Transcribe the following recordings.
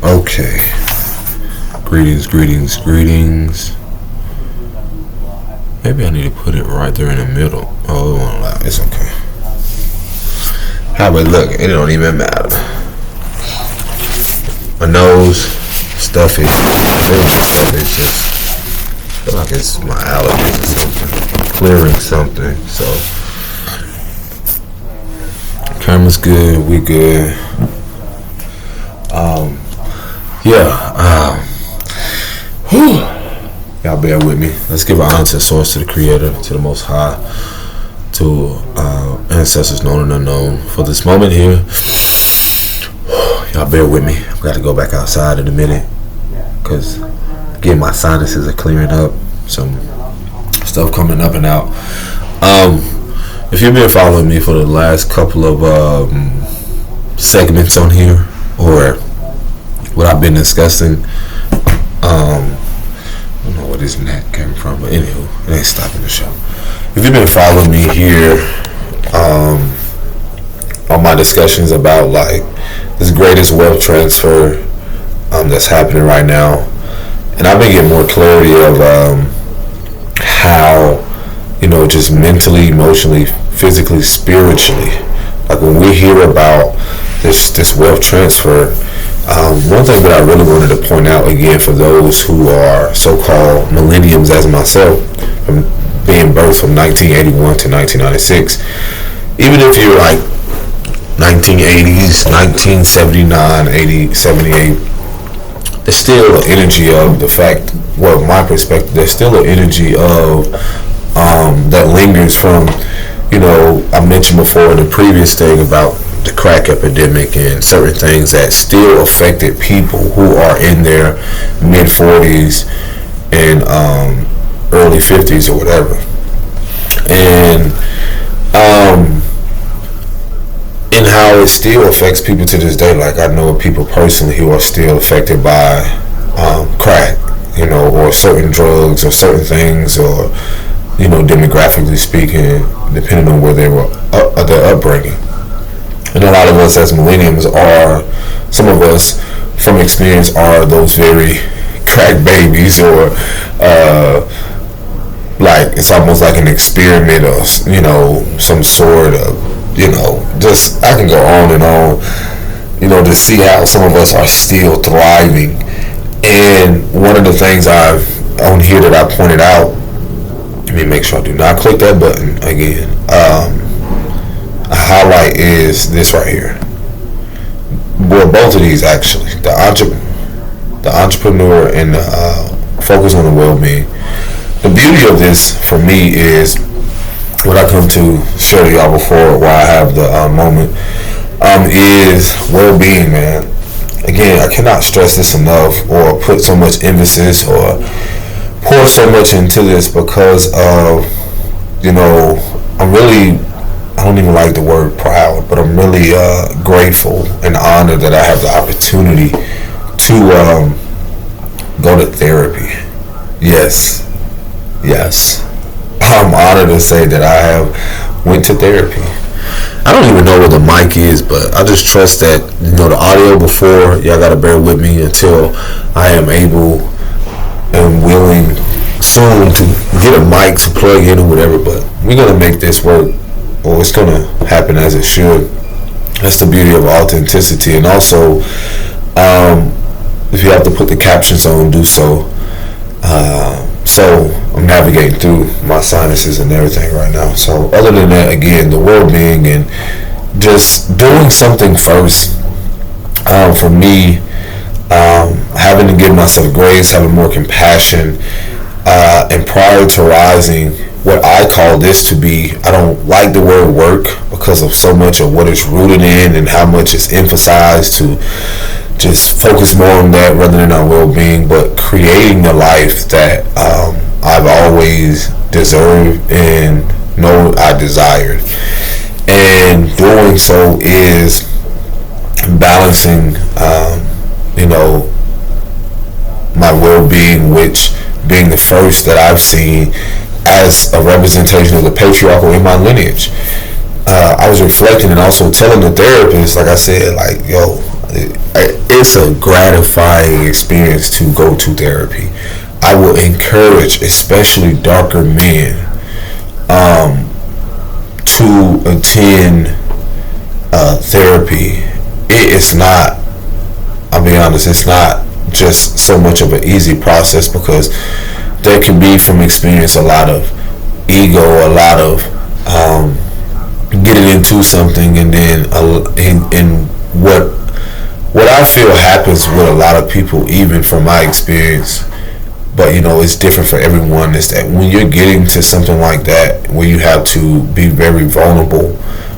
Okay. Greetings. Maybe I need to put it right there in the middle. Oh, it won't allow. It's okay. How we look? It don't even matter. My nose, stuffy. It's just I feel like it's my allergies or something. Clearing something. So camera's good. We good. Y'all bear with me. Let's give an honor to the source, to the creator, to the most high, to ancestors known and unknown for this moment here. Y'all bear with me. I've got to go back outside in a minute because again my sinuses are clearing up. Some stuff coming up and out. If you've been following me for the last couple of segments on here, or what I've been discussing, I don't know where this net came from, but anywho, it ain't stopping the show. If you've been following me here on my discussions about like this greatest wealth transfer that's happening right now, and I've been getting more clarity of how, just mentally, emotionally, physically, spiritually, like when we hear about this wealth transfer, one thing that I really wanted to point out again for those who are so-called millenniums as myself, from being birthed from 1981 to 1996, even if you're like 1980s, 1979, 80, 78, there's still an energy of the fact, well, my perspective, there's still an energy of that lingers from, I mentioned before in the previous thing about the crack epidemic and certain things that still affected people who are in their mid 40s and early 50s or whatever. And how it still affects people to this day. Like I know people personally who are still affected by crack, or certain drugs or certain things, or demographically speaking, depending on where they were, their upbringing. And a lot of us as millenniums some of us from experience are those very crack babies, or like it's almost like an experiment or some sort of just I can go on and on, to see how some of us are still thriving. And one of the things on here that I pointed out, let me make sure I do not click that button again. A highlight is this right here. Well, both of these actually, the entrepreneur and the focus on the well-being. The beauty of this for me is what I come to share to y'all before while I have the moment is well-being, man. Again, I cannot stress this enough or put so much emphasis or pour so much into this because of, I don't even like the word proud, but I'm really grateful and honored that I have the opportunity to go to therapy. Yes. I'm honored to say that I have went to therapy. I don't even know where the mic is, but I just trust that, the audio before, y'all gotta bear with me until I am able and willing soon to get a mic to plug in or whatever, but we're gonna make this work, or it's gonna happen as it should. That's the beauty of authenticity. And also, if you have to put the captions on, do so. So I'm navigating through my sinuses and everything right now. So other than that, again, the well-being and just doing something first, for me, having to give myself grace, having more compassion, and prioritizing what I call this to be. I don't like the word work because of so much of what it's rooted in and how much it's emphasized to just focus more on that rather than our well-being, but creating the life that I've always deserved and know I desired. And doing so is balancing, my well-being, which being the first that I've seen as a representation of the patriarchal in my lineage. I was reflecting and also telling the therapist, like I said, like, yo, it's a gratifying experience to go to therapy. I will encourage, especially darker men, to attend therapy. It is not, I'll be honest, it's not just so much of an easy process, because there can be, from experience, a lot of ego, a lot of getting into something, and then in what I feel happens with a lot of people, even from my experience, but it's different for everyone, is that when you're getting to something like that, where you have to be very vulnerable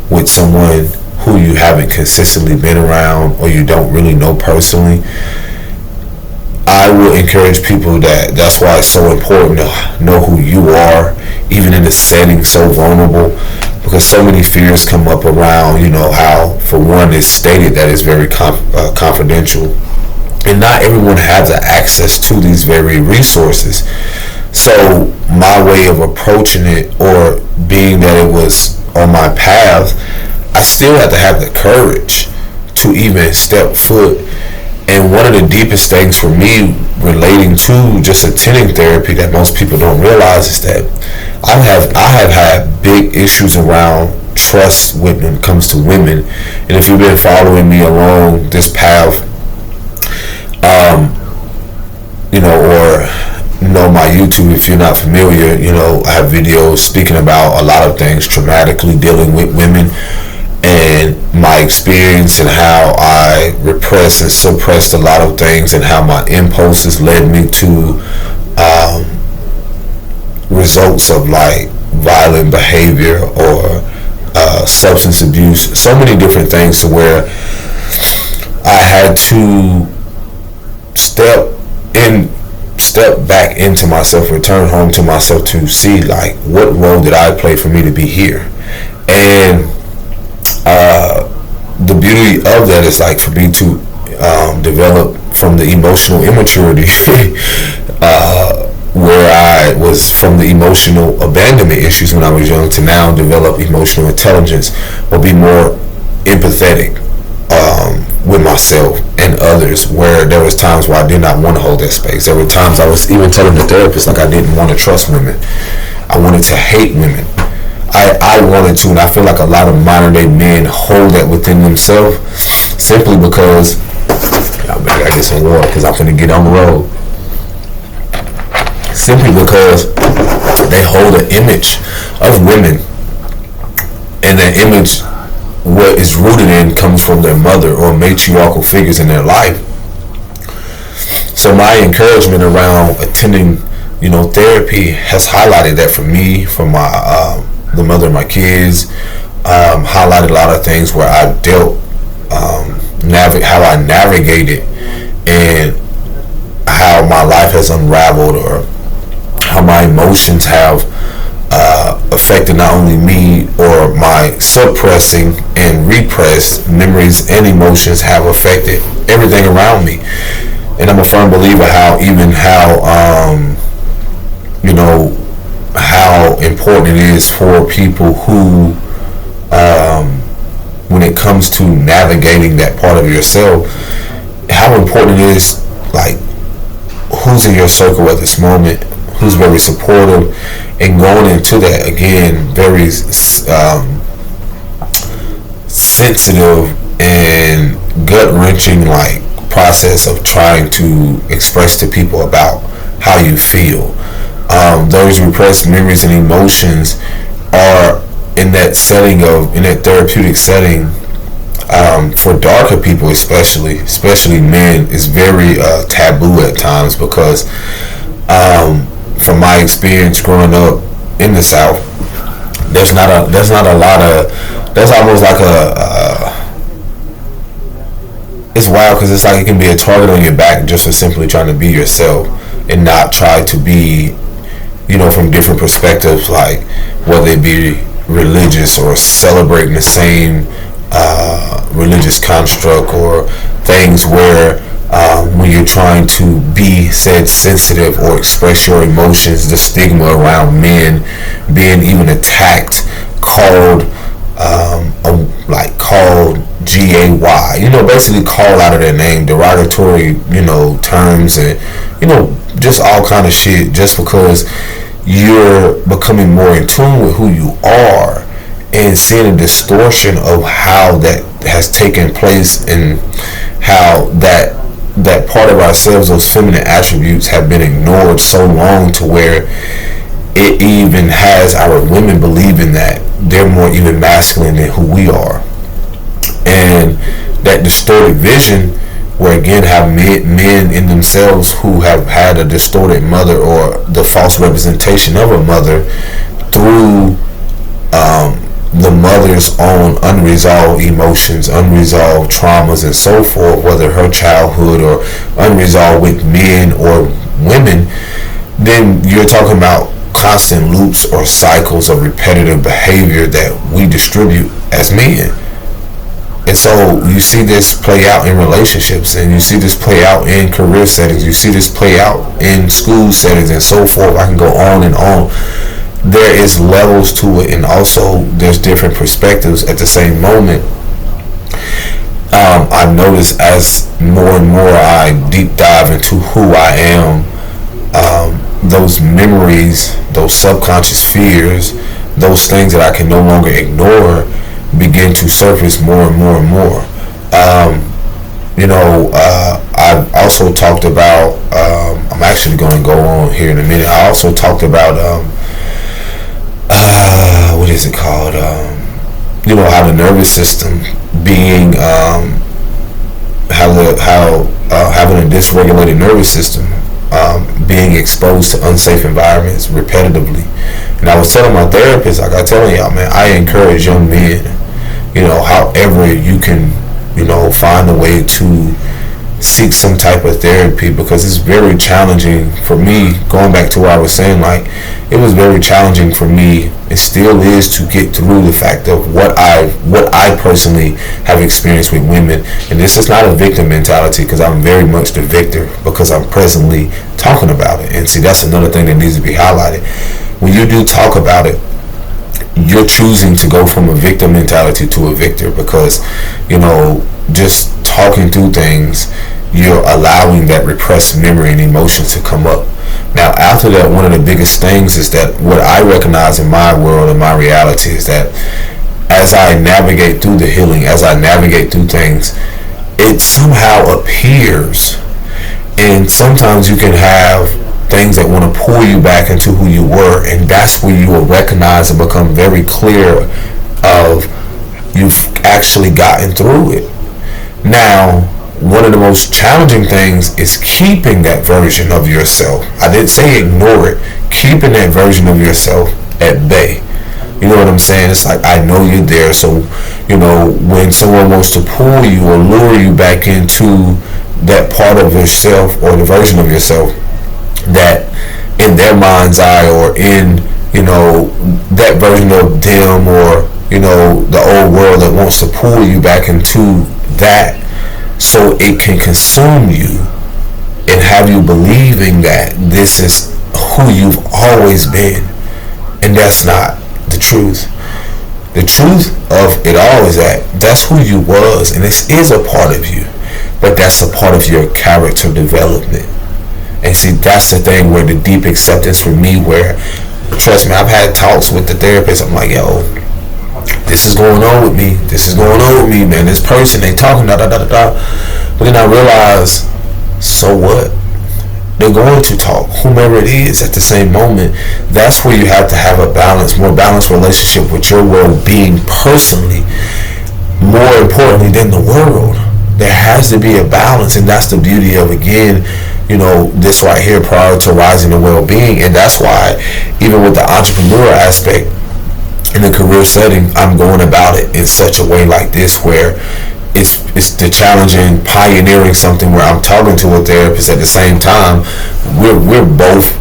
with someone who you haven't consistently been around, or you don't really know personally, I will encourage people that's why it's so important to know who you are, even in a setting so vulnerable, because so many fears come up around, how, for one, it's stated that it's very confidential, and not everyone has the access to these very resources. So my way of approaching it, or being that it was on my path, I still have to have the courage to even step foot. And one of the deepest things for me relating to just attending therapy that most people don't realize is that I have had big issues around trust when it comes to women. And if you've been following me along this path, or know my YouTube, if you're not familiar, I have videos speaking about a lot of things, traumatically dealing with women, and my experience, and how I repressed and suppressed a lot of things, and how my impulses led me to results of like violent behavior or substance abuse, so many different things, to where I had to step back into myself, return home to myself, to see like what role did I play for me to be here. And the beauty of that is like for me to develop from the emotional immaturity where I was from the emotional abandonment issues when I was young, to now develop emotional intelligence, or be more empathetic with myself and others, where there was times where I did not want to hold that space. There were times I was even telling the therapist like I didn't want to trust women. I wanted to hate women. I wanted to, and I feel like a lot of modern day men hold that within themselves, simply because I get some water because I'm going to get on the road. Simply because they hold an image of women, and that image, what is rooted in, comes from their mother or matriarchal figures in their life. So my encouragement around attending, therapy has highlighted that for me, for my the mother of my kids, highlighted a lot of things where I dealt, how I navigated, and how my life has unraveled, or how my emotions have affected not only me, or my suppressing and repressed memories and emotions have affected everything around me. And I'm a firm believer how important it is for people who, when it comes to navigating that part of yourself, how important it is, like, who's in your circle at this moment, who's very supportive, and going into that, again, very sensitive and gut-wrenching like process of trying to express to people about how you feel. Those repressed memories and emotions are in that therapeutic setting, for darker people especially men, is very taboo at times, because from my experience growing up in the South, there's almost like it's wild, because it's like it can be a target on your back just for simply trying to be yourself, and not try to be, from different perspectives, like whether it be religious, or celebrating the same religious construct, or things where when you're trying to be said sensitive or express your emotions, the stigma around men being even attacked, called like called GAY, basically call out of their name, derogatory, terms, and just all kind of shit, just because you're becoming more in tune with who you are and seeing a distortion of how that has taken place and how that part of ourselves, those feminine attributes, have been ignored so long to where it even has our women believing that they're more even masculine than who we are. And that distorted vision, where again have men in themselves who have had a distorted mother or the false representation of a mother through the mother's own unresolved emotions, unresolved traumas, and so forth, whether her childhood or unresolved with men or women, then you're talking about constant loops or cycles of repetitive behavior that we distribute as men. And so you see this play out in relationships, and you see this play out in career settings, you see this play out in school settings, and so forth. I can go on and on. There is levels to it, and also there's different perspectives at the same moment. I've noticed as more and more I deep dive into who I am, those memories, those subconscious fears, those things that I can no longer ignore begin to surface more and more and more. I've also talked about, I'm actually going to go on here in a minute. I also talked about, what is it called? How the nervous system being, having a dysregulated nervous system, being exposed to unsafe environments repetitively. And I was telling my therapist, like I telling y'all, man, I encourage young men, however you can, find a way to seek some type of therapy, because it's very challenging for me. Going back to what I was saying, like, it was very challenging for me, it still is, to get through the fact of what I personally have experienced with women. And this is not a victim mentality, because I'm very much the victor, because I'm presently talking about it. And see, that's another thing that needs to be highlighted. When you do talk about it, you're choosing to go from a victim mentality to a victor, because just talking through things, you're allowing that repressed memory and emotion to come up. Now, after that, one of the biggest things is that what I recognize in my world and my reality is that as I navigate through the healing, as I navigate through things, it somehow appears, and sometimes you can have things that want to pull you back into who you were, and that's where you will recognize and become very clear of you've actually gotten through it. Now, one of the most challenging things is keeping that version of yourself. I didn't say ignore it. Keeping that version of yourself at bay. You know what I'm saying? It's like, I know you're there, so when someone wants to pull you or lure you back into that part of yourself or the version of yourself that in their mind's eye, or in that version of them, or the old world that wants to pull you back into that, so it can consume you and have you believing that this is who you've always been. And that's not the truth. The truth of it all is that that's who you was, and this is a part of you, but that's a part of your character development. And see, that's the thing where the deep acceptance for me, where, trust me, I've had talks with the therapist. I'm like, yo, this is going on with me. This is going on with me, man. This person, they talking, da da da da. But then I realize, so what? They're going to talk, whomever it is, at the same moment. That's where you have to have a more balanced relationship with your well-being personally, more importantly than the world. There has to be a balance, and that's the beauty of, again, this right here, prioritizing the well-being. And that's why, even with the entrepreneur aspect in the career setting, I'm going about it in such a way like this, where it's the challenging pioneering something where I'm talking to a therapist at the same time. We're both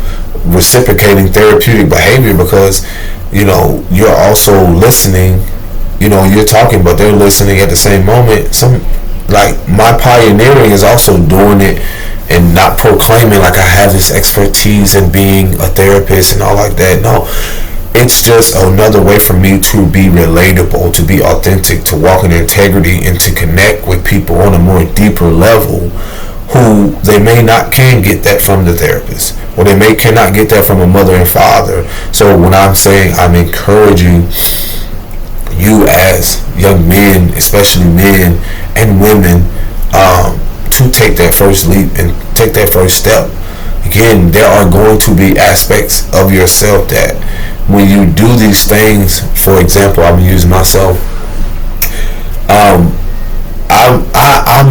reciprocating therapeutic behavior, because you're also listening. You're talking, but they're listening at the same moment. My pioneering is also doing it and not proclaiming like I have this expertise in being a therapist and all like that. No, it's just another way for me to be relatable, to be authentic, to walk in integrity, and to connect with people on a more deeper level who they may not can get that from the therapist, or they may cannot get that from a mother and father. So when I'm saying I'm encouraging you as young men, especially men and women, to take that first leap and take that first step. Again, there are going to be aspects of yourself that when you do these things, for example, I'm using myself, I'm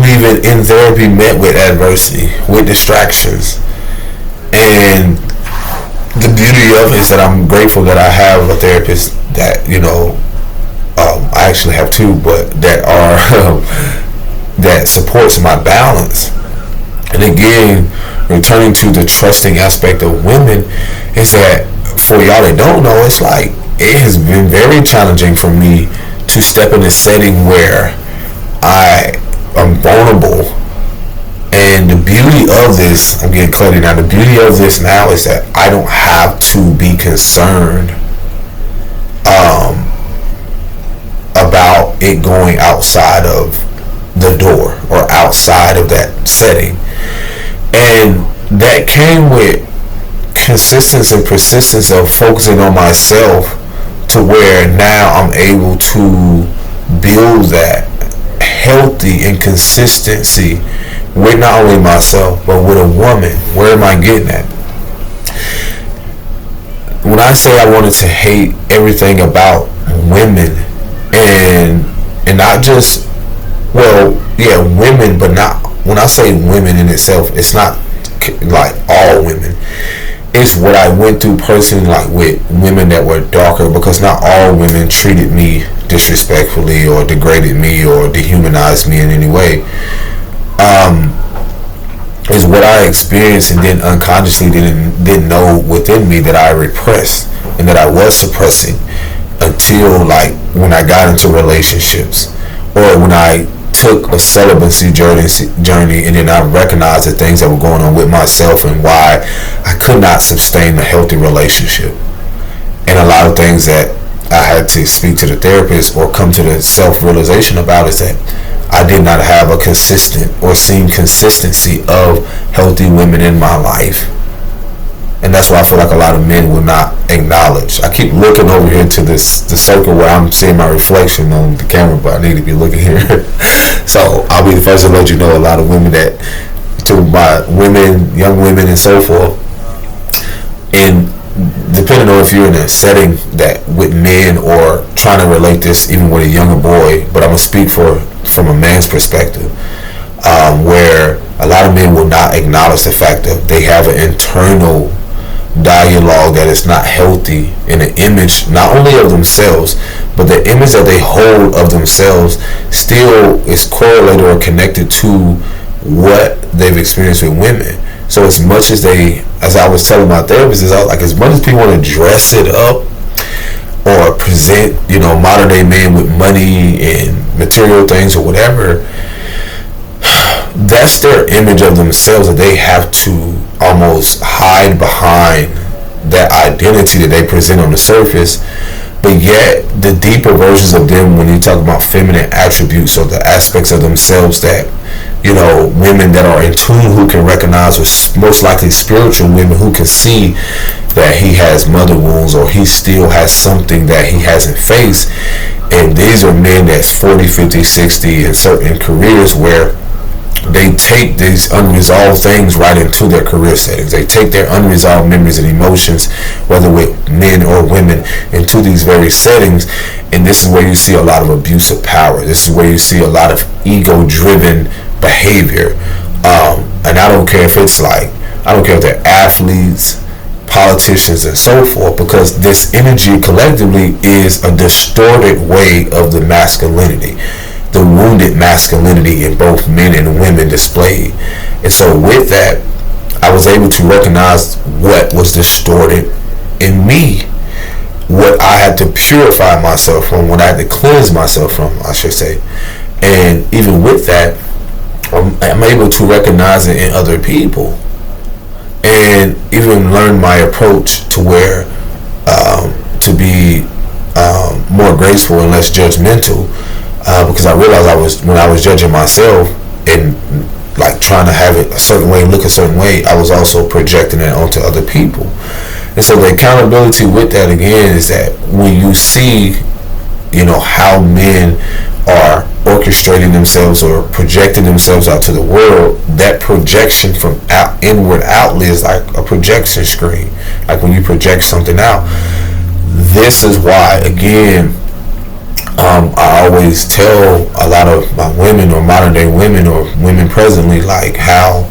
even in therapy met with adversity, with distractions. And the beauty of it is that I'm grateful that I have a therapist that, I actually have two, but that are that supports my balance. And again, returning to the trusting aspect of women, is that for y'all that don't know, it's like it has been very challenging for me to step in a setting where I'm vulnerable. And the beauty of this, I'm getting clarity now, the beauty of this now is that I don't have to be concerned about it going outside of the door or outside of that setting. And that came with consistency and persistence of focusing on myself, to where now I'm able to build that healthy inconsistency with not only myself but with a woman. Where am I getting at? When I say I wanted to hate everything about women, and not just, women, but not, when I say women in itself, it's not like all women. It's what I went through personally, like with women that were darker, because not all women treated me disrespectfully or degraded me or dehumanized me in any way. Is what I experienced and then unconsciously didn't know within me that I repressed and that I was suppressing, until like when I got into relationships, or when I took a celibacy journey and then I recognized the things that were going on with myself and why I could not sustain a healthy relationship. And a lot of things that I had to speak to the therapist or come to the self-realization about is that I did not have a consistent or seen consistency of healthy women in my life. And that's why I feel like a lot of men will not acknowledge. I keep looking over here to the circle where I'm seeing my reflection on the camera, but I need to be looking here. So I'll be the first to let you know, a lot of women that, to my women, young women and so forth, and depending on if you're in a setting that with men or trying to relate this even with a younger boy, but I'm going to speak from a man's perspective, where a lot of men will not acknowledge the fact that they have an internal dialogue that is not healthy, in an image not only of themselves, but the image that they hold of themselves still is correlated or connected to what they've experienced with women. So as much as I was telling my therapist, is like, as much as people want to dress it up or present, modern day men with money and material things or whatever, that's their image of themselves that they have to almost hide behind, that identity that they present on the surface. But yet the deeper versions of them, when you talk about feminine attributes or the aspects of themselves that, women that are in tune, who can recognize, or most likely spiritual women who can see that he has mother wounds or he still has something that he hasn't faced. And these are men that's 40, 50, 60 in certain careers where they take these unresolved things right into their career settings. They take their unresolved memories and emotions, whether with men or women, into these very settings. And this is where you see a lot of abuse of power. This is where you see a lot of ego-driven behavior. And I don't care if they're athletes, politicians, and so forth, because this energy collectively is a distorted way of the masculinity, the wounded masculinity in both men and women displayed. And so with that, I was able to recognize what was distorted in me, what I had to purify myself from, what I had to cleanse myself from, I should say. And even with that, I'm able to recognize it in other people, and even learn my approach to where to be more graceful and less judgmental, because I realized when I was judging myself and like trying to have it a certain way, look a certain way, I was also projecting it onto other people. And so the accountability with that again is that when you see, how men are orchestrating themselves or projecting themselves out to the world, that projection from inward outlet is like a projection screen. Like when you project something out, this is why, again, I always tell a lot of my women or modern day women or women presently, like how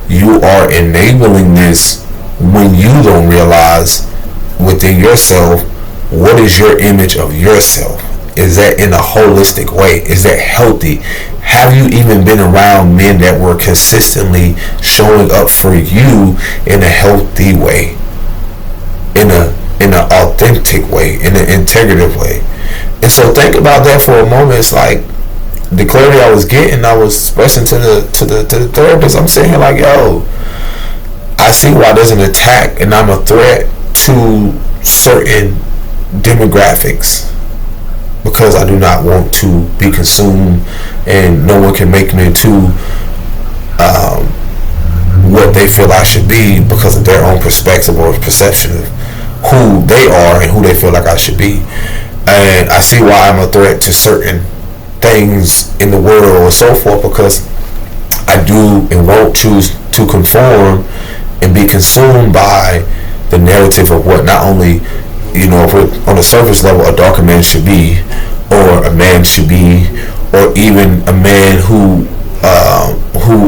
you are enabling this when you don't realize within yourself what is your image of yourself. Is that in a holistic way? Is that healthy? Have you even been around men that were consistently showing up for you in a healthy way, in an authentic way, in an integrative way? And so think about that for a moment. It's like the clarity I was getting, I was expressing to the therapist. I'm saying like, yo, I see why there's an attack and I'm a threat to certain demographics, because I do not want to be consumed, and no one can make me into what they feel I should be because of their own perspective or perception of who they are and who they feel like I should be. And I see why I'm a threat to certain things in the world or so forth, because I do and won't choose to conform and be consumed by the narrative of what not only, if we're on a surface level, a darker man should be, or a man should be, or even a man who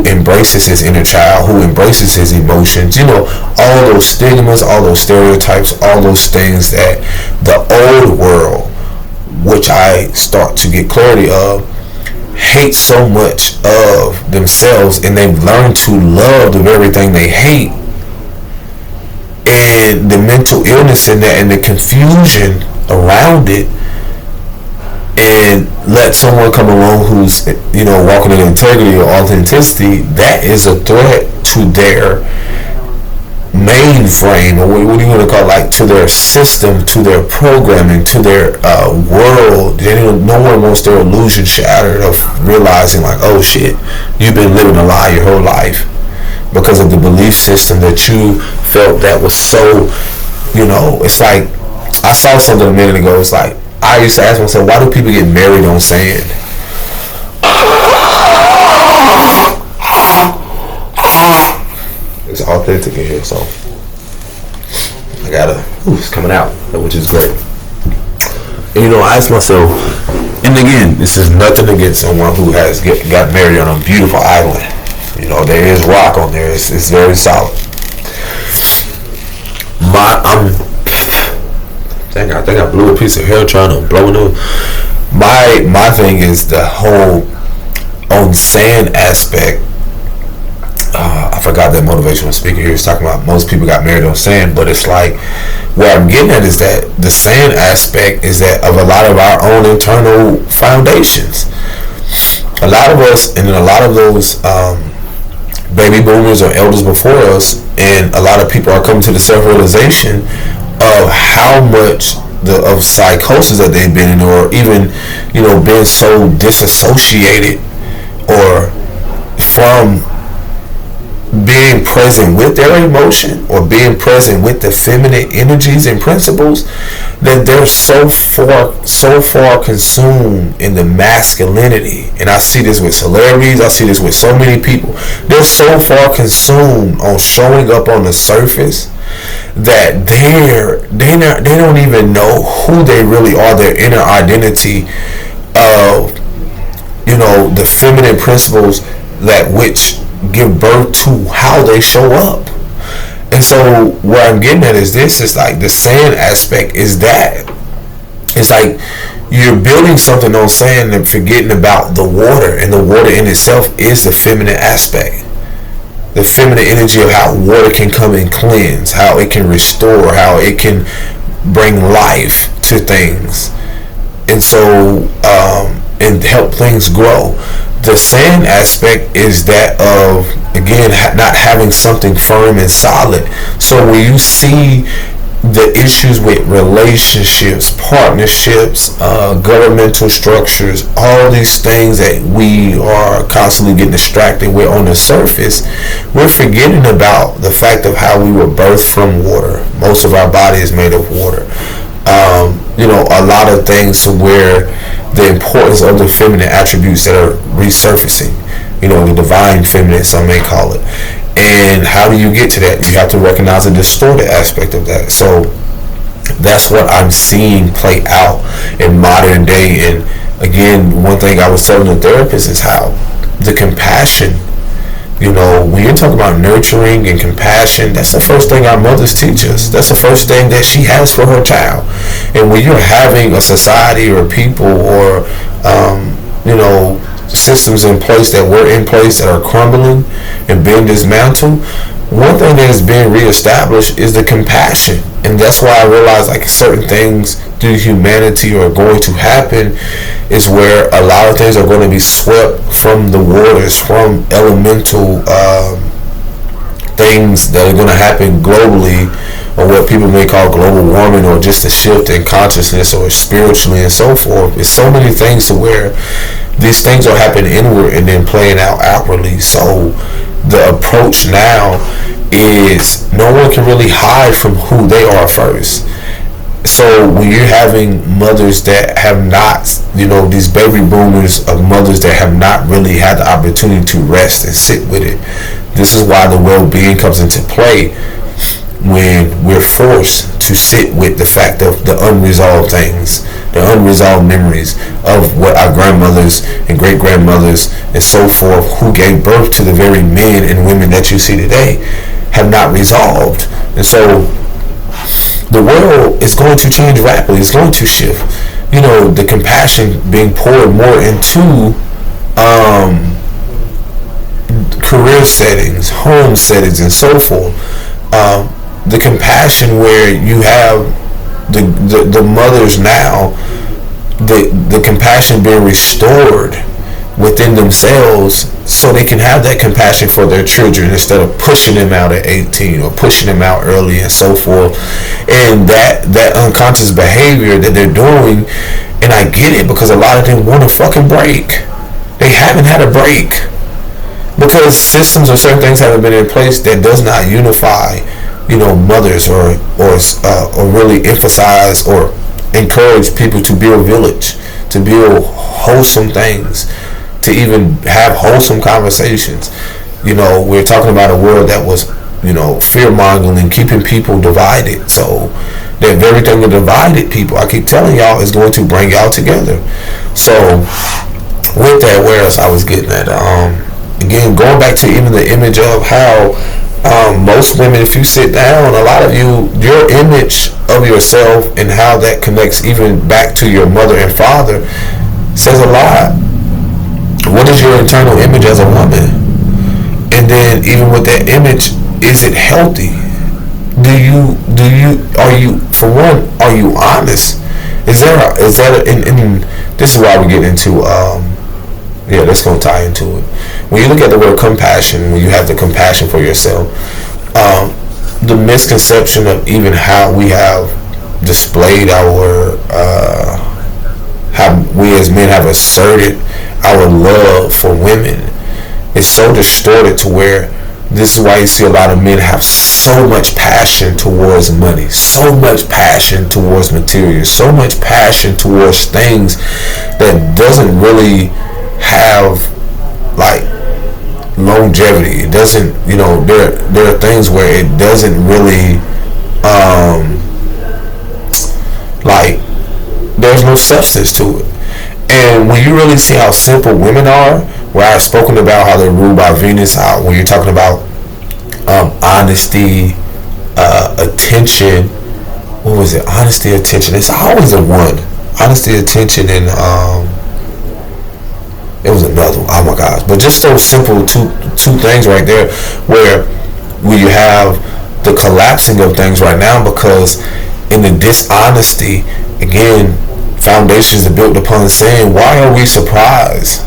embraces his inner child, who embraces his emotions, all those stigmas, all those stereotypes, all those things that the old world, which I start to get clarity of, hate so much of themselves, and they've learned to love the very thing they hate. And the mental illness in that and the confusion around it, and let someone come along who's walking in integrity or authenticity, that is a threat to their mainframe, or what do you want to call it, like to their system, to their programming, to their world. No one wants their illusion shattered of realizing like, oh shit, you've been living a lie your whole life because of the belief system that you felt that was so, it's like, I saw something a minute ago. It's like, I used to ask myself, why do people get married on sand? It's authentic in here, so I gotta, it's coming out, which is great. And I asked myself, and again, this is nothing against someone who has got married on a beautiful island. There is rock on there. It's very solid. I think I blew a piece of hair trying to blow it up. My thing is the whole on sand aspect. I forgot that motivational speaker here was talking about most people got married on sand, but it's like, what I'm getting at is that the sand aspect is that of a lot of our own internal foundations. A lot of us, and then a lot of those baby boomers or elders before us, and a lot of people are coming to the self-realization of how much of psychosis that they've been in, or even being so disassociated or from being present with their emotion or being present with the feminine energies and principles, that they're so far consumed in the masculinity. And I see this with celebrities, I see this with so many people. They're so far consumed on showing up on the surface that they don't even know who they really are, their inner identity of the feminine principles that which give birth to how they show up. And so what I'm getting at is this, is like the sand aspect is that it's like you're building something on sand and forgetting about the water, and the water in itself is the feminine aspect, the feminine energy of how water can come and cleanse, how it can restore, how it can bring life to things, and so and help things grow. The sand aspect is that of, again, not having something firm and solid. So when you see the issues with relationships, partnerships, governmental structures, all these things that we are constantly getting distracted with on the surface, we're forgetting about the fact of how we were birthed from water. Most of our body is made of water. A lot of things to where the importance of the feminine attributes that are resurfacing, the divine feminine, some may call it. And how do you get to that? You have to recognize the distorted aspect of that. So that's what I'm seeing play out in modern day. And again, one thing I was telling the therapist is how the compassion, when you're talking about nurturing and compassion, that's the first thing our mothers teach us. That's the first thing that she has for her child. And when you're having a society or people or, systems in place that were in place that are crumbling and being dismantled, one thing that is being reestablished is the compassion. And that's why I realize like certain things through humanity are going to happen is where a lot of things are going to be swept from the waters, from elemental things that are going to happen globally, or what people may call global warming, or just a shift in consciousness, or spiritually and so forth. It's so many things to where these things will happen inward and then playing out outwardly. So the approach now is no one can really hide from who they are first. So when you're having mothers that have not, these baby boomers of mothers that have not really had the opportunity to rest and sit with it, this is why the well-being comes into play when we're forced to sit with the fact of the unresolved things, the unresolved memories of what our grandmothers and great-grandmothers and so forth, who gave birth to the very men and women that you see today, have not resolved. And so the world is going to change rapidly. It's going to shift. The compassion being poured more into career settings, home settings, and so forth. The compassion where you have the mothers now, the compassion being restored within themselves so they can have that compassion for their children instead of pushing them out at 18 or pushing them out early and so forth. And that unconscious behavior that they're doing, and I get it because a lot of them want a fucking break. They haven't had a break because systems or certain things haven't been in place that does not unify mothers or really emphasize or encourage people to build village, to build wholesome things, to even have wholesome conversations. We're talking about a world that was, fear-mongering, keeping people divided. So that very thing that divided people, I keep telling y'all, is going to bring y'all together. So with that, where else I was getting at, again, going back to even the image of how most women, if you sit down, a lot of you, your image of yourself and how that connects even back to your mother and father says a lot. What is your internal image as a woman? And then even with that image, is it healthy? Are you honest? And this is why we get into that's going to tie into it. When you look at the word compassion, when you have the compassion for yourself, the misconception of even how we have displayed our, how we as men have asserted our love for women is so distorted to where this is why you see a lot of men have so much passion towards money, so much passion towards material, so much passion towards things that doesn't really have like longevity. It doesn't, there are things where it doesn't really there's no substance to it. And when you really see how simple women are, where I've spoken about how they're ruled by Venus, how when you're talking about honesty, attention, what was it? Honesty, attention. It's always the one. Honesty, attention, and it was another one. Oh my gosh! But just those simple two things right there, where you have the collapsing of things right now, because in the dishonesty, again, foundations are built upon saying, why are we surprised?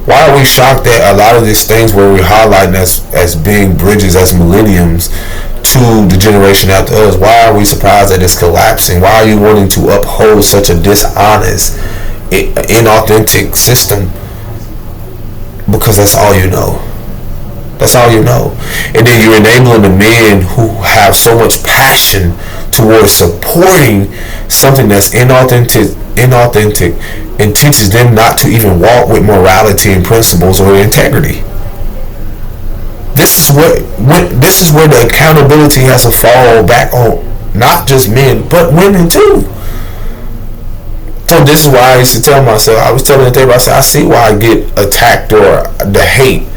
Why are we shocked that a lot of these things where we're highlighting as being bridges, as millenniums to the generation after us, why are we surprised that it's collapsing? Why are you wanting to uphold such a dishonest, inauthentic system? Because that's all you know. That's all you know. And then you're enabling the men who have so much passion towards supporting something that's inauthentic and teaches them not to even walk with morality and principles or integrity. This is where the accountability has to fall back on not just men but women too. So this is why I used to tell myself, I was telling the table, I said, I see why I get attacked or the hate.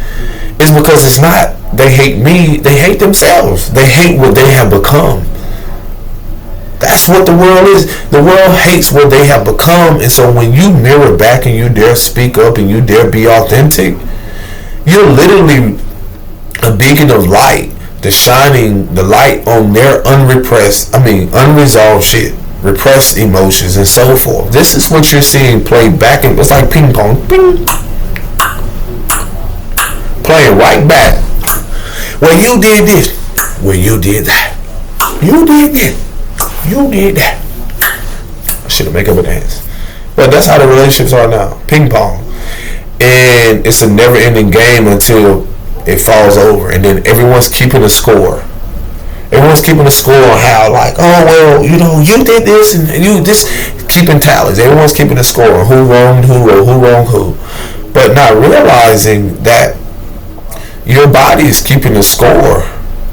It's because it's not they hate me, they hate themselves. They hate what they have become. That's what the world is. The world hates what they have become. And so when you mirror back and you dare speak up and you dare be authentic, you're literally a beacon of light that's shining the light on their unresolved shit, repressed emotions and so forth. This is what you're seeing played back, and it's like ping pong. Ping. Playing right back. Well, you did this. Well, you did that. You did this. You did that. I should have make up a dance. But that's how the relationships are now. Ping pong. And it's a never ending game until it falls over. And then everyone's keeping a score. Everyone's keeping a score on how, like, oh, well, you know, you did this and you this, keeping tallies. Everyone's keeping a score on who wronged who or who wronged who. But not realizing that your body is keeping a score.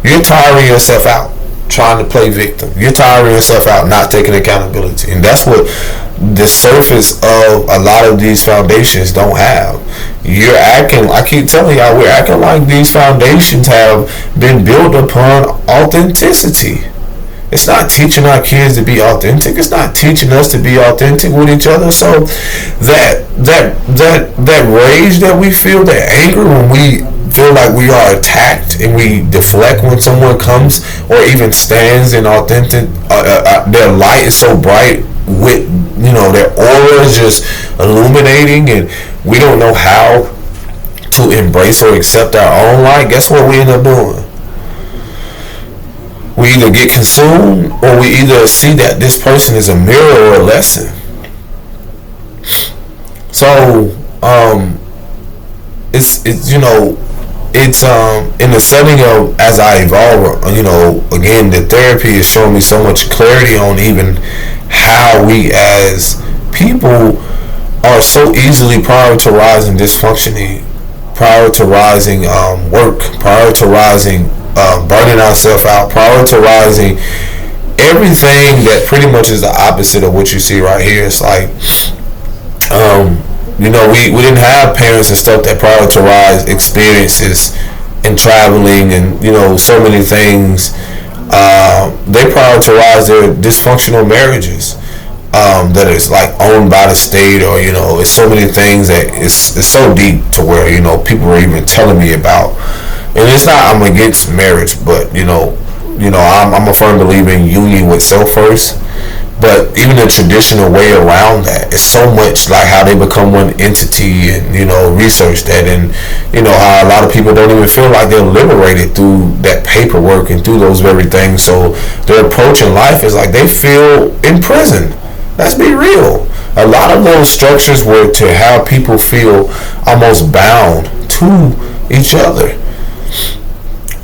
You're tiring yourself out trying to play victim. You're tiring yourself out not taking accountability. And that's what the surface of a lot of these foundations don't have. You're acting, I keep telling y'all, we're acting like these foundations have been built upon authenticity. It's not teaching our kids to be authentic. It's not teaching us to be authentic with each other. So that rage that we feel, that anger when we feel like we are attacked and we deflect when someone comes or even stands in authentic, their light is so bright with, you know, their aura is just illuminating and we don't know how to embrace or accept our own light. Guess what we end up doing? We either get consumed or we either see that this person is a mirror or a lesson. So it's you know, it's in the setting of as I evolve, you know, again, the therapy is showing me so much clarity on even how we as people are so easily prioritizing dysfunctioning, prioritizing work, prioritizing burning ourselves out, prioritizing everything that pretty much is the opposite of what you see right here. It's like you know, we didn't have parents and stuff that prioritized experiences and traveling and, you know, so many things. They prioritize their dysfunctional marriages that is like owned by the state, or, you know, it's so many things that it's so deep to where, you know, people are even telling me about. And it's not I'm against marriage, but you know I'm a firm believer in union with self first. But even the traditional way around that is so much like how they become one entity, and, you know, research that, and, you know, how a lot of people don't even feel like they're liberated through that paperwork and through those very things. So their approach in life is like they feel in prison. Let's be real. A lot of those structures were to have people feel almost bound to each other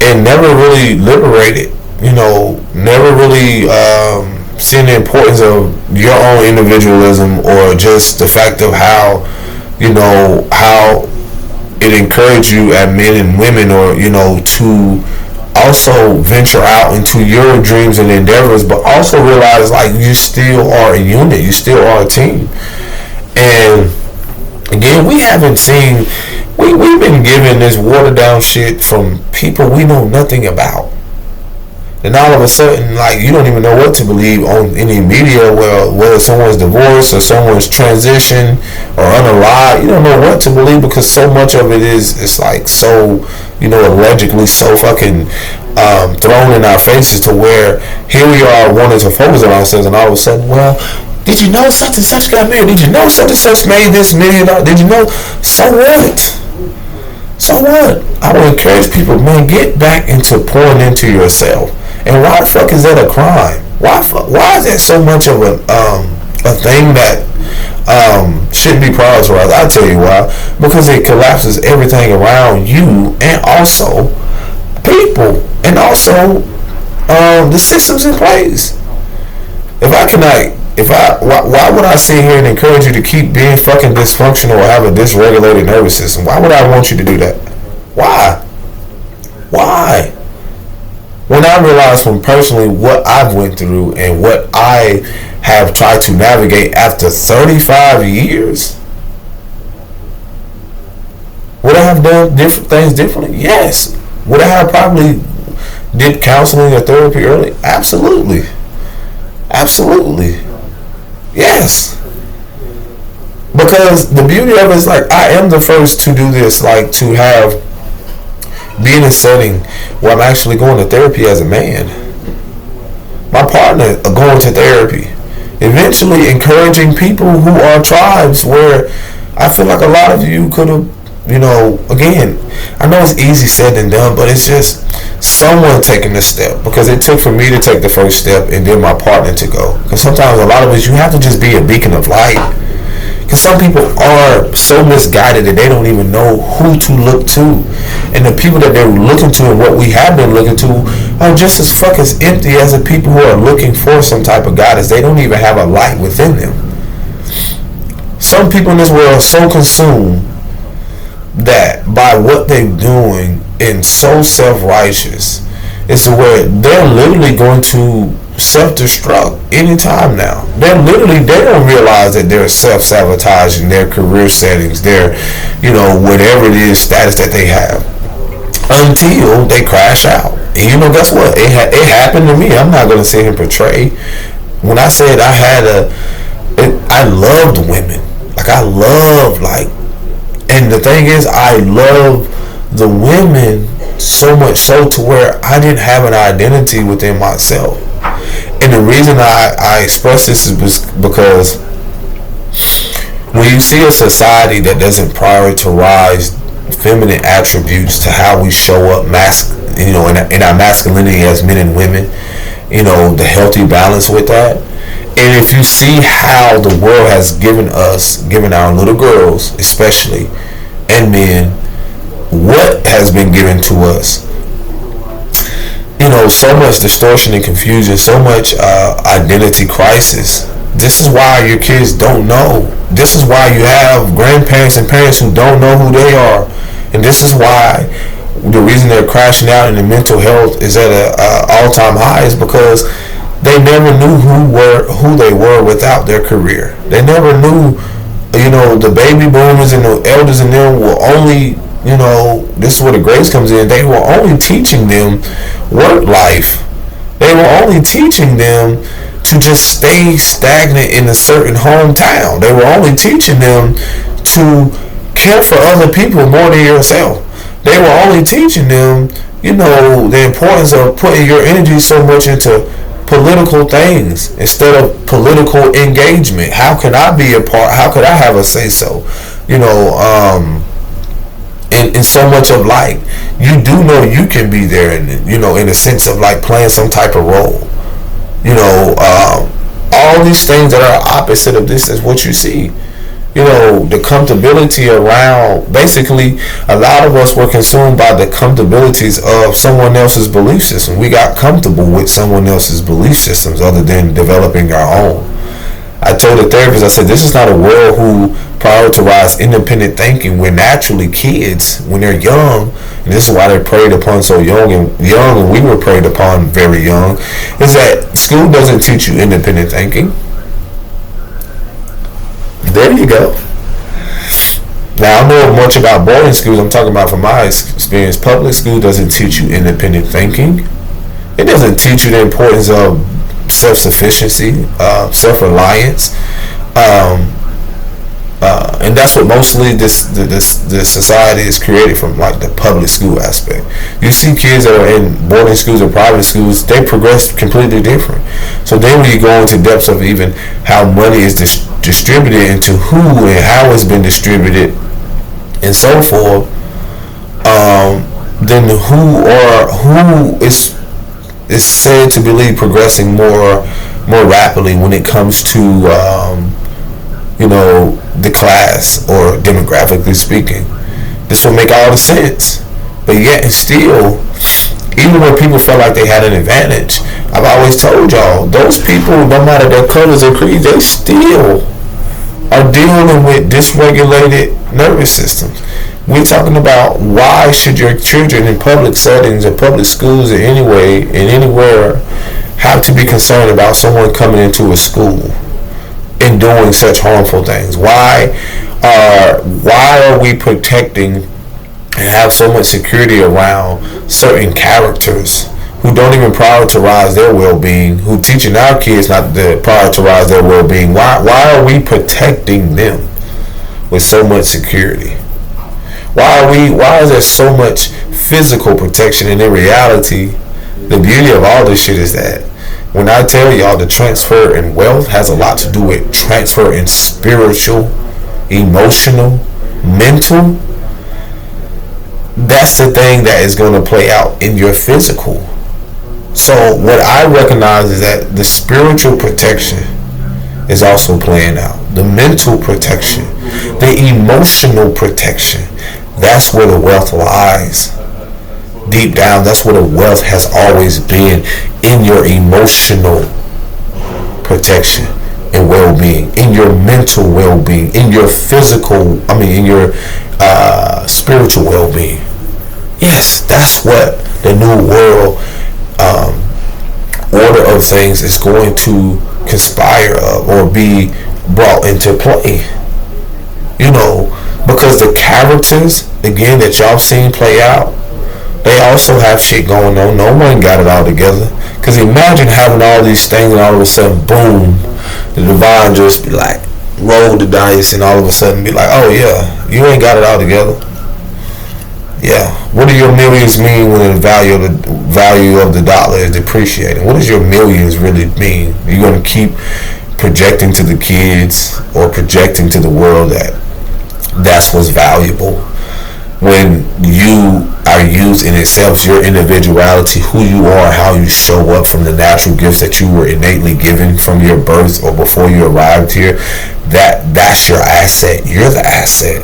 and never really liberated, you know, never really seeing the importance of your own individualism, or just the fact of how, you know, how it encouraged you as men and women, or, you know, to also venture out into your dreams and endeavors, but also realize like you still are a unit, you still are a team. And again, we haven't seen, we've been given this watered down shit from people we know nothing about. And all of a sudden, like, you don't even know what to believe on any media, whether someone's divorced or someone's transition or unalive. You don't know what to believe because so much of it is, it's like so, you know, allegedly so fucking thrown in our faces, to where here we are wanting to focus on ourselves, and all of a sudden, well, did you know such and such got married? Did you know such and such made this $1 million? Did you know? So what? So what? I would encourage people, man, get back into pouring into yourself. And why the fuck is that a crime? Why is that so much of a thing that shouldn't be prioritized? I'll tell you why. Because it collapses everything around you, and also people, and also the systems in place. Why would I sit here and encourage you to keep being fucking dysfunctional or have a dysregulated nervous system? Why would I want you to do that? Why? When I realize from personally what I've went through and what I have tried to navigate after 35 years, would I have done different things differently? Yes. Would I have probably did counseling or therapy early? Absolutely. Yes. Because the beauty of it is, like, I am the first to do this, like, to have be in a setting where I'm actually going to therapy as a man. My partner are going to therapy. Eventually encouraging people who are tribes where I feel like a lot of you could have, again, I know it's easy said than done, but it's just someone taking the step, because it took for me to take the first step and then my partner to go. Because sometimes a lot of us, you have to just be a beacon of light. Because some people are so misguided that they don't even know who to look to. And the people that they're looking to and what we have been looking to are just as fucking empty as the people who are looking for some type of guidance. They don't even have a light within them. Some people in this world are so consumed that by what they're doing and so self-righteous, it's where they're literally going to self-destruct anytime now. They don't realize that they're self-sabotaging their career settings, their, whatever it is status that they have, until they crash out. And guess what? It happened to me. I'm not going to sit here and portray. When I said I loved women. And the thing is, I love the women so much so to where I didn't have an identity within myself. And the reason I express this is because when you see a society that doesn't prioritize feminine attributes to how we show up in our masculinity as men and women, the healthy balance with that. And if you see how the world has given our little girls especially, and men, what has been given to us, so much distortion and confusion, so much identity crisis. This is why your kids don't know. This is why you have grandparents and parents who don't know who they are. And this is why the reason they're crashing out in the mental health is at an all-time high is because they never knew who they were without their career. They never knew, the baby boomers and the elders in them were only, this is where the grace comes in. They were only teaching them work life. They were only teaching them to just stay stagnant in a certain hometown. They were only teaching them to care for other people more than yourself. They were only teaching them, the importance of putting your energy so much into political things instead of political engagement. How can I be a part? How could I have a say so? In so much of like, you do know you can be there, and in a sense of like playing some type of role. All these things that are opposite of this is what you see. The comfortability around, basically, a lot of us were consumed by the comfortabilities of someone else's belief system. We got comfortable with someone else's belief systems other than developing our own. I told the therapist, I said, this is not a world who prioritize independent thinking. We're naturally kids when they're young, and this is why they're preyed upon so young, and we were preyed upon very young, is that school doesn't teach you independent thinking. There you go. Now, I don't know much about boarding schools. I'm talking about from my experience. Public school doesn't teach you independent thinking. It doesn't teach you the importance of self-sufficiency, self-reliance, and that's what mostly this society is created from, like the public school aspect. You see kids that are in boarding schools or private schools, they progress completely different. So then when you go into depths of even how money is distributed into who and how it's been distributed and so forth, then who is is said to believe progressing more rapidly when it comes to the class, or demographically speaking. This will make all the sense. But yet and still, even when people felt like they had an advantage, I've always told y'all, those people, no matter their colors or creeds, they still are dealing with dysregulated nervous systems. We're talking about, why should your children in public settings or public schools or anywhere have to be concerned about someone coming into a school and doing such harmful things? Why are we protecting and have so much security around certain characters who don't even prioritize their well-being, who teaching our kids not to prioritize their well-being? Why are we protecting them with so much security? Why is there so much physical protection? And in reality, the beauty of all this shit is that when I tell y'all the transfer in wealth has a lot to do with transfer in spiritual, emotional, mental, that's the thing that is going to play out in your physical. So what I recognize is that the spiritual protection is also playing out. The mental protection, the emotional protection, that's where the wealth lies. Deep down, that's where the wealth has always been, in your emotional protection and well-being, in your mental well-being, in your physical, in your spiritual well-being. Yes, that's what the new world order of things is going to conspire or be brought into play. Because the characters, again, that y'all seen play out, they also have shit going on. No one got it all together. Because imagine having all these things and all of a sudden, boom, the divine just be like, roll the dice and all of a sudden be like, oh yeah, you ain't got it all together. Yeah. What do your millions mean when the value of the dollar is depreciating? What does your millions really mean? You're going to keep projecting to the kids or projecting to the world that that's what's valuable, when you are used in itself, your individuality, who you are, how you show up from the natural gifts that you were innately given from your birth or before you arrived here, that's your asset. You're the asset.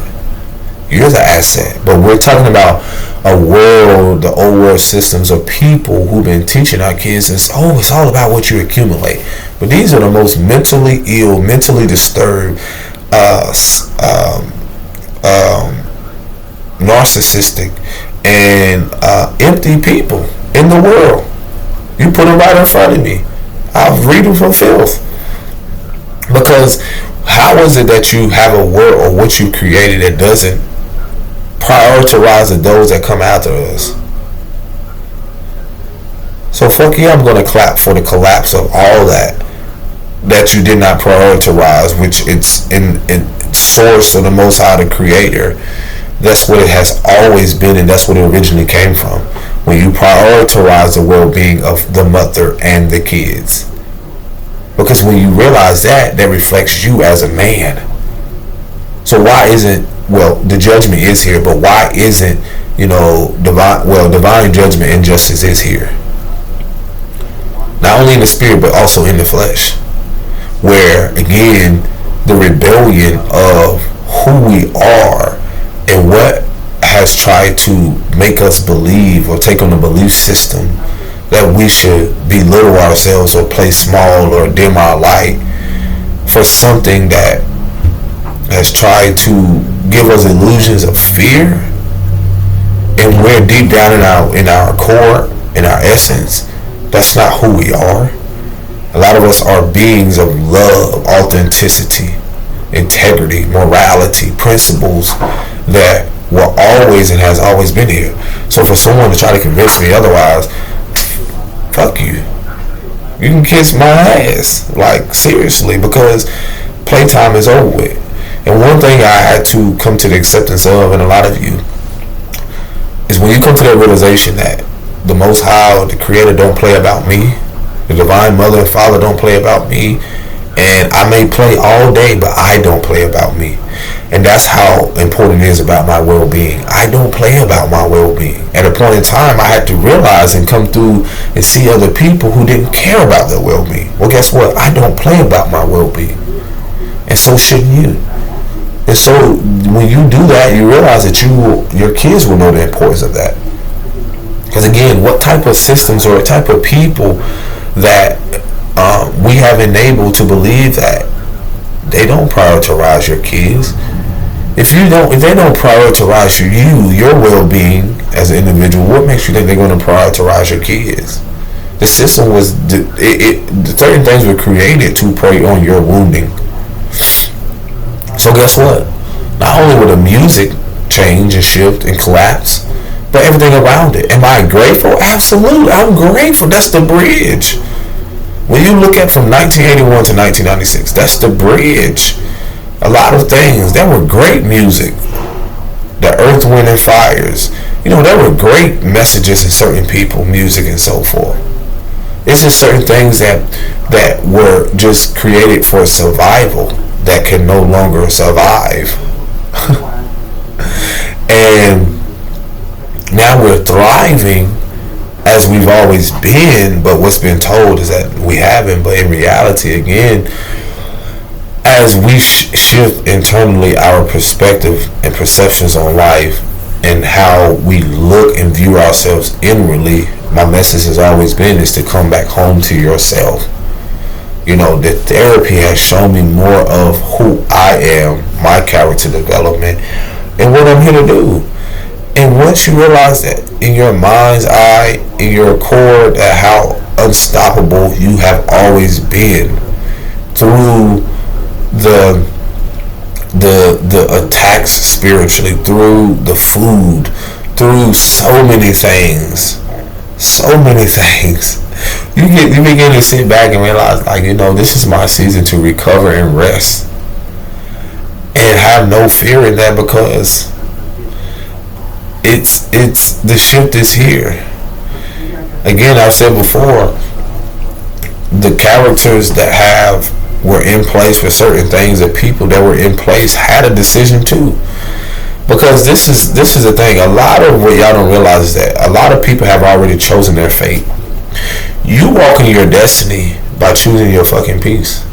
You're the asset. But we're talking about a world, the old world systems of people who've been teaching our kids it's all about what you accumulate. But these are the most mentally ill, mentally disturbed, narcissistic and empty people in the world. You put them right in front of me, I'll read them from filth. Because how is it that you have a world or what you created that doesn't prioritize those that come after us? So fuck you, I'm gonna clap for the collapse of all that you did not prioritize, which it's in source of the Most High, the Creator. That's what it has always been, and that's what it originally came from. When you prioritize the well-being of the mother and the kids. Because when you realize that reflects you as a man. So why isn't, the judgment is here, but why isn't, divine judgment and justice is here. Not only in the spirit, but also in the flesh. Where, again, the rebellion of who we are and what has tried to make us believe or take on a belief system that we should belittle ourselves or play small or dim our light for something that has tried to give us illusions of fear. And we're deep down in our core, in our essence, that's not who we are. A lot of us are beings of love, authenticity, integrity, morality, principles that were always and has always been here. So for someone to try to convince me otherwise, fuck you. You can kiss my ass. Like, seriously, because playtime is over with. And one thing I had to come to the acceptance of, and a lot of you, is when you come to that realization that the Most High, the Creator, don't play about me, the Divine Mother and Father don't play about me, And I may play all day, but I don't play about me. And that's how important it is about my well-being. I don't play about my well-being. At a point in time, I had to realize and come through and see other people who didn't care about their well-being. Well, guess what? I don't play about my well-being. And so shouldn't you. And so when you do that, you realize that your kids will know the importance of that. Because again, what type of systems or type of people that we have enabled to believe that they don't prioritize your kids. If they don't prioritize your well-being as an individual, what makes you think they're going to prioritize your kids? The system was, certain things were created to prey on your wounding. So guess what? Not only will the music change and shift and collapse, but everything around it. Am I grateful? Absolutely. I'm grateful. That's the bridge. When you look at from 1981 to 1996, that's the bridge. A lot of things. There were great music. The Earth, Wind, and Fires. There were great messages in certain people, music, and so forth. It's just certain things that were just created for survival that can no longer survive. And now we're thriving as we've always been, but what's been told is that we haven't. But in reality, again, as we shift internally our perspective and perceptions on life and how we look and view ourselves inwardly, my message has always been is to come back home to yourself. The therapy has shown me more of who I am, my character development, and what I'm here to do. And once you realize that in your mind's eye, in your core, that how unstoppable you have always been through the attacks spiritually, through the food, through so many things, you begin to sit back and realize, this is my season to recover and rest, and have no fear in that, because it's the shift is here. Again, I've said before, the characters that were in place for certain things, the people that were in place had a decision too. Because this is the thing. A lot of what y'all don't realize is that a lot of people have already chosen their fate. You walk in your destiny by choosing your fucking peace,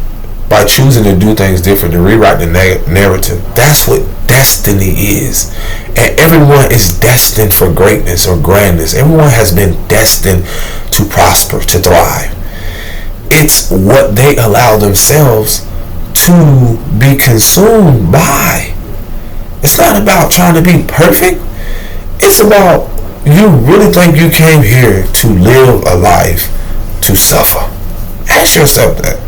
by choosing to do things different, to rewrite the narrative. That's what destiny is. And everyone is destined for greatness or grandness. Everyone has been destined to prosper, to thrive. It's what they allow themselves to be consumed by. It's not about trying to be perfect. It's about, you really think you came here to live a life to suffer? Ask yourself that.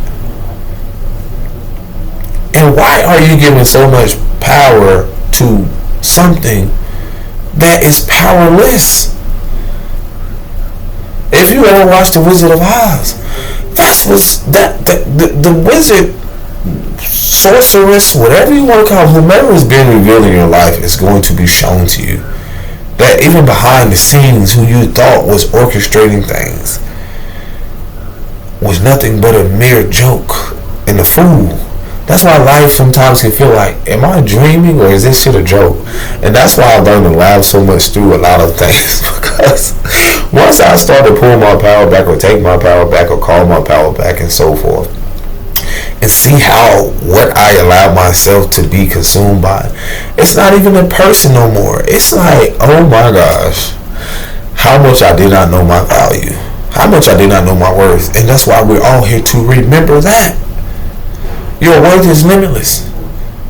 And why are you giving so much power to something that is powerless? If you ever watched The Wizard of Oz, the wizard, sorceress, whatever you want to call it, whomever is being revealed in your life is going to be shown to you. That even behind the scenes, who you thought was orchestrating things was nothing but a mere joke and a fool. That's why life sometimes can feel like, am I dreaming or is this shit a joke? And that's why I learned to laugh so much through a lot of things, because once I start to pull my power back or take my power back or call my power back and so forth, and see how what I allow myself to be consumed by, it's not even a person no more. It's like, oh my gosh, how much I did not know my value, how much I did not know my worth. And that's why we're all here to remember that. Your worth is limitless.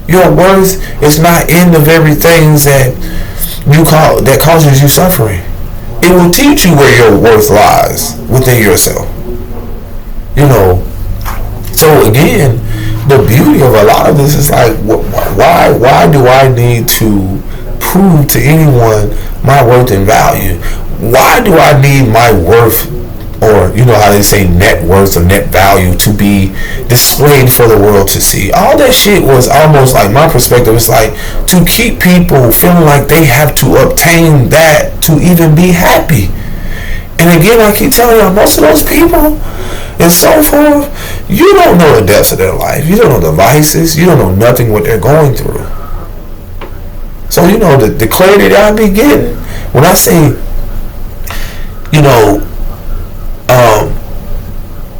Your worth is not in the very things that causes you suffering. It will teach you where your worth lies within yourself. So again, the beauty of a lot of this is like, why do I need to prove to anyone my worth and value? Why do I need my worth, or how they say net worth or net value, to be displayed for the world to see? All that shit was almost like, my perspective is like to keep people feeling like they have to obtain that to even be happy. And again, I keep telling y'all, most of those people and so forth, You don't know the depths of their life. You don't know the vices. You don't know nothing what they're going through. So, you know, the credit I be getting, when I say, you know,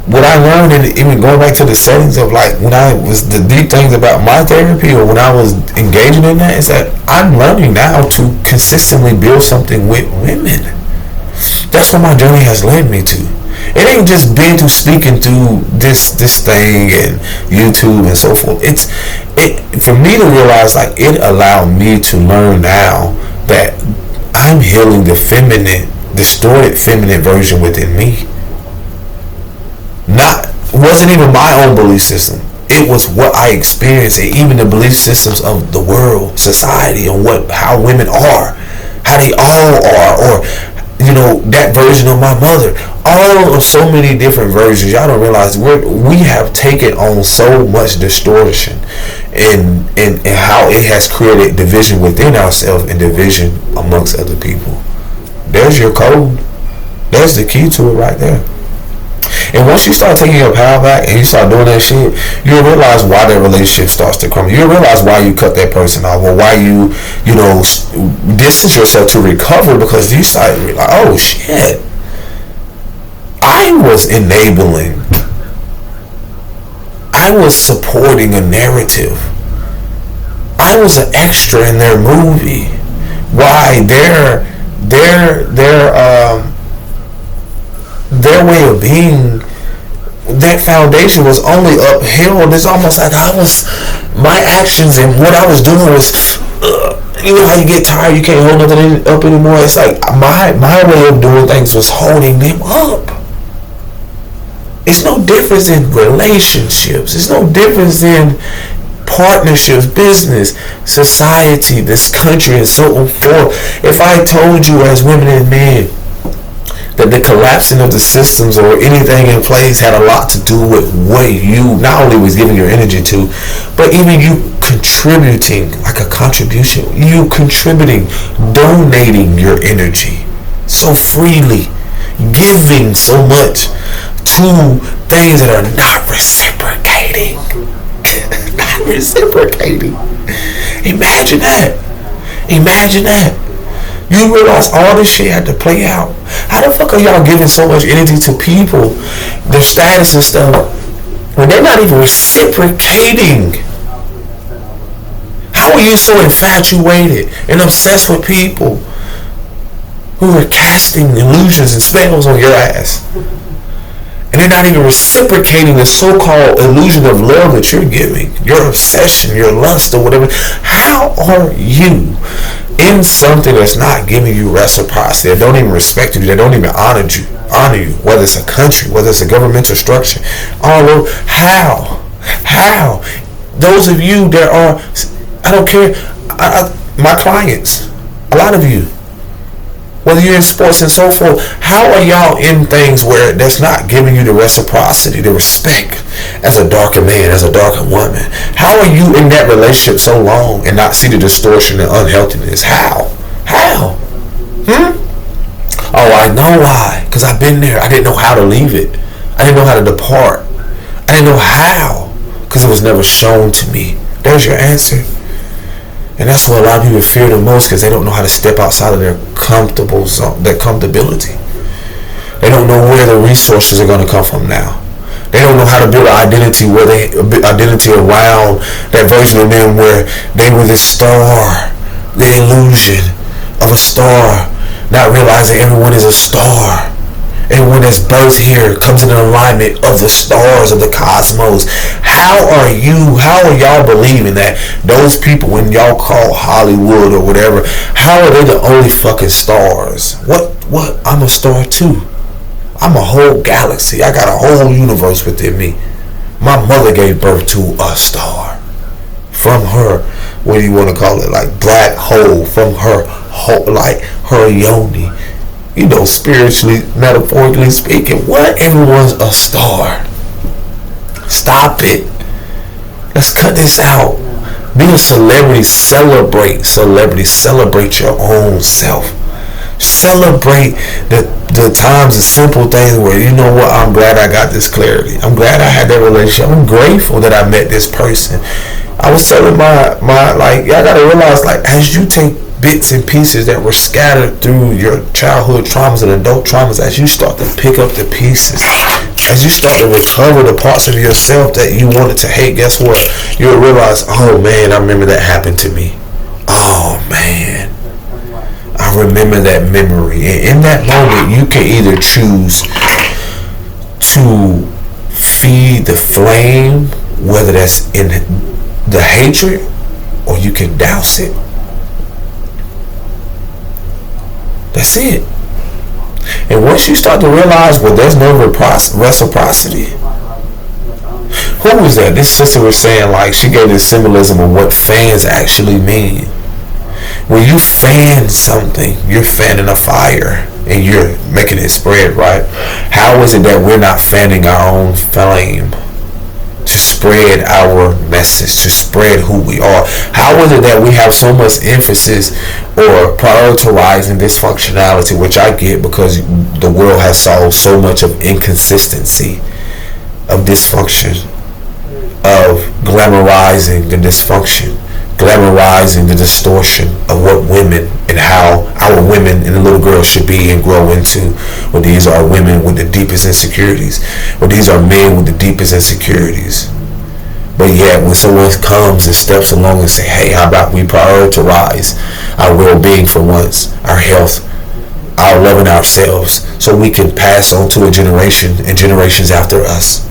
what I learned, and even going back to the settings of like when I was the deep things about my therapy, or when I was engaging in that, is that I'm learning now to consistently build something with women. That's what my journey has led me to. It ain't just been to speaking through this thing and YouTube and so forth. It for me to realize, like, it allowed me to learn now that I'm healing the feminine, distorted feminine version within me. Wasn't even my own belief system. It was what I experienced, and even the belief systems of the world, society, and how women are, how they all are, or, you know, that version of my mother. All of so many different versions. Y'all don't realize we have taken on so much distortion, and how it has created division within ourselves and division amongst other people. There's your code. There's the key to it right there. And once you start taking your power back and you start doing that shit, you'll realize why that relationship starts to crumble. You'll realize why you cut that person off, or why you know, distance yourself to recover, because you start like, oh shit, I was enabling, I was supporting a narrative, I was an extra in their movie. Why their way of being, that foundation was only upheld. It's almost like my actions and what I was doing was, you know how you get tired, you can't hold nothing up anymore. It's like my way of doing things was holding them up. It's no difference in relationships. It's no difference in partnerships, business, society, this country, and so forth. If I told you, as women and men, that the collapsing of the systems or anything in place had a lot to do with what you not only was giving your energy to, but even you contributing, like a contribution, you contributing, donating your energy so freely, giving so much to things that are not reciprocating. Not reciprocating. Imagine that. Imagine that. You realize all this shit had to play out. How the fuck are y'all giving so much energy to people, their status and stuff, when they're not even reciprocating? How are you so infatuated and obsessed with people who are casting illusions and spells on your ass, and they're not even reciprocating the so-called illusion of love that you're giving, your obsession, your lust, or whatever? How are you in something that's not giving you reciprocity, that don't even respect you, that don't even honor you, whether it's a country, whether it's a governmental structure, all over? How? Those of you that are, I don't care, my clients, a lot of you, whether you're in sports and so forth, how are y'all in things where that's not giving you the reciprocity, the respect as a darker man, as a darker woman? How are you in that relationship so long and not see the distortion and unhealthiness? How? Oh, I know why. Because I've been there. I didn't know how to leave it. I didn't know how to depart. I didn't know how. Because it was never shown to me. There's your answer. And that's what a lot of people fear the most, because they don't know how to step outside of their comfortable zone, their comfortability. They don't know where the resources are going to come from now. They don't know how to build an identity around that version of them where they were this star, the illusion of a star, not realizing everyone is a star. Everyone that's birthed here comes in alignment of the stars of the cosmos. How are y'all believing that those people, when y'all call Hollywood or whatever, how are they the only fucking stars? What? I'm a star too. I'm a whole galaxy. I got a whole universe within me. My mother gave birth to a star. From her, what do you want to call it? Like black hole. From her whole, like her yoni. You know, spiritually, metaphorically speaking, what? Everyone's a star. Stop it. Let's cut this out. Be a celebrity. Celebrate celebrity. Celebrate your own self. Celebrate the times, the simple things where, you know what, I'm glad I got this clarity. I'm glad I had that relationship. I'm grateful that I met this person. I was telling my like, y'all gotta realize, like, as you take bits and pieces that were scattered through your childhood traumas and adult traumas, as you start to pick up the pieces, as you start to recover the parts of yourself that you wanted to hate, guess what? You'll realize, oh man, I remember that happened to me. Oh man, I remember that memory. And in that moment, you can either choose to feed the flame, whether that's in the hatred, or you can douse it. That's it. And once you start to realize, well, there's no reciprocity. Who was that? This sister was saying, like, she gave this symbolism of what fans actually mean. When you fan something, you're fanning a fire and you're making it spread, right? How is it that we're not fanning our own flame to spread our message, to spread who we are? How is it that we have so much emphasis or prioritizing dysfunctionality, which I get because the world has solved so much of inconsistency, of dysfunction, of glamorizing the dysfunction, glamorizing the distortion of what women and how our women and the little girls should be and grow into. Well, these are women with the deepest insecurities. Well, these are men with the deepest insecurities. But yet, when someone comes and steps along and say, hey, how about we prioritize our well-being for once, our health, our loving ourselves, so we can pass on to a generation and generations after us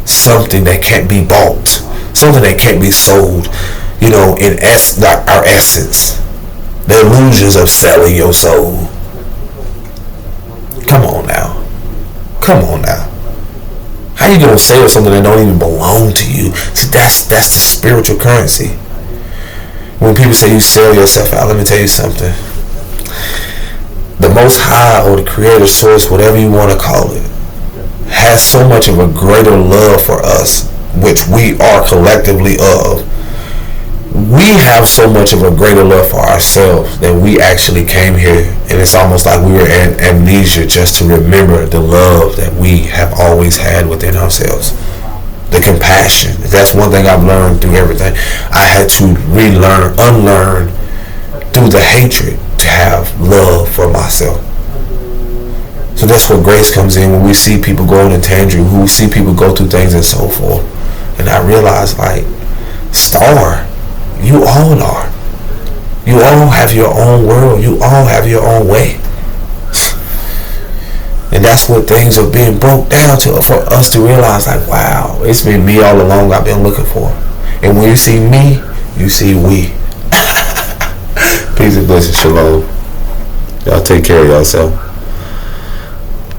something that can't be bought, something that can't be sold. You know, in our essence, the illusions of selling your soul. Come on now. Come on now. How you gonna sell something that don't even belong to you? See, that's the spiritual currency. When people say you sell yourself out, let me tell you something. The Most High, or the Creator, Source, whatever you want to call it, has so much of a greater love for us, which we are collectively of. We have so much of a greater love for ourselves that we actually came here, and it's almost like we were in amnesia just to remember the love that we have always had within ourselves. The compassion. That's one thing I've learned through everything. I had to relearn, unlearn through the hatred to have love for myself. So that's where grace comes in, when we see people go on a tangent, when we see people go through things and so forth. And I realized, like, Star, you all are. You all have your own world. You all have your own way. And that's what things are being broke down to, for us to realize, like, wow, it's been me all along I've been looking for. And when you see me, you see we. Peace and blessings. Shalom. Y'all take care of yourself.